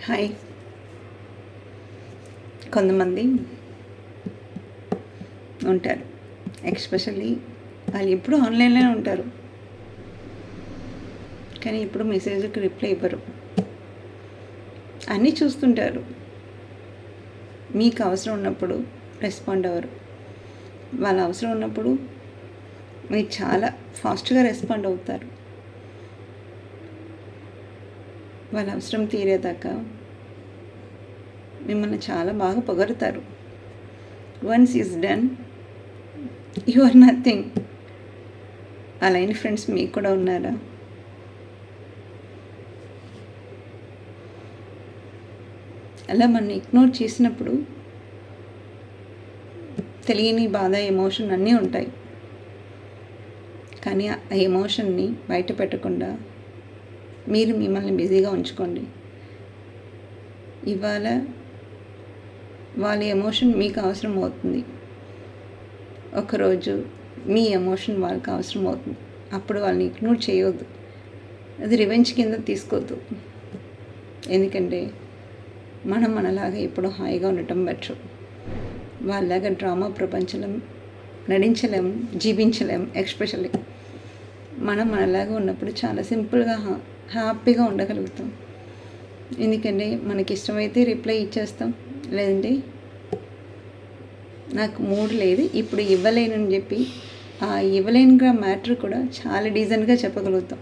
Hi. కొంతమంది ఉంటారు, especially వాళ్ళు ఎప్పుడు ఆన్లైన్లోనే ఉంటారు, కానీ ఇప్పుడు మెసేజ్కి రిప్లై ఇవ్వరు. అన్నీ చూస్తుంటారు, మీకు అవసరం ఉన్నప్పుడు రెస్పాండ్ అవ్వరు. వాళ్ళ అవసరం ఉన్నప్పుడు మీరు చాలా ఫాస్ట్గా రెస్పాండ్ అవుతారు. వాళ్ళ అవసరం తీరేదాకా మిమ్మల్ని చాలా బాగా పొగడతారు. Once is done, you are nothing. అలాంటి ఫ్రెండ్స్ మీకు కూడా ఉన్నారా? అలా మనం ఇగ్నోర్ చేసినప్పుడు తెలియని బాధ, ఎమోషన్ అన్నీ ఉంటాయి. కానీ ఆ ఎమోషన్ని బయట పెట్టకుండా మీరు మిమ్మల్ని బిజీగా ఉంచుకోండి. ఇవాళ వాళ్ళ ఎమోషన్ మీకు అవసరం అవుతుంది, ఒకరోజు మీ ఎమోషన్ వాళ్ళకి అవసరం అవుతుంది. అప్పుడు వాళ్ళని ఇగ్నోర్ చేయవద్దు, అది రివెంజ్ కింద తీసుకోవద్దు. ఎందుకంటే మనం మనలాగా ఎప్పుడూ హాయిగా ఉండటం బెటర్. వాళ్ళలాగా డ్రామా ప్రపంచంలో నటించలేము, జీవించలేము. ఎస్పెషల్లీ మనం మనలాగా ఉన్నప్పుడు చాలా సింపుల్గా హ్యాపీగా ఉండగలుగుతాం. ఎందుకంటే మనకి ఇష్టమైతే రిప్లై ఇచ్చేస్తాం, లేదంటే నాకు మూడ్ లేదు ఇప్పుడు ఇవ్వలేను అని చెప్పి ఆ ఇవ్వలేనుగా మ్యాటర్ కూడా చాలా డీసెంట్గా చెప్పగలుగుతాం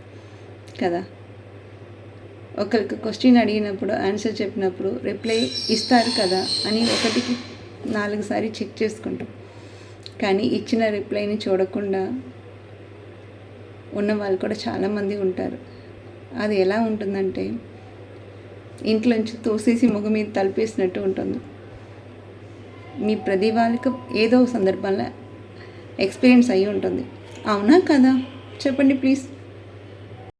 కదా. ఒకరికి క్వశ్చన్ అడిగినప్పుడు ఆన్సర్ చెప్పినప్పుడు రిప్లై ఇస్తారు కదా అని 1కి 4 సార్లు చెక్ చేసుకుంటాం. కానీ ఇచ్చిన రిప్లైని చూడకుండా ఉన్న వాళ్ళు కూడా చాలామంది ఉంటారు. అది ఎలా ఉంటుందంటే ఇంట్లోంచి తోసేసి ముఖం మీద తలిపేసినట్టు ఉంటుంది. మీ ప్రతి వాళ్ళకి ఏదో సందర్భంలో ఎక్స్పీరియన్స్ అయ్యి ఉంటుంది. అవునా కదా? చెప్పండి ప్లీజ్.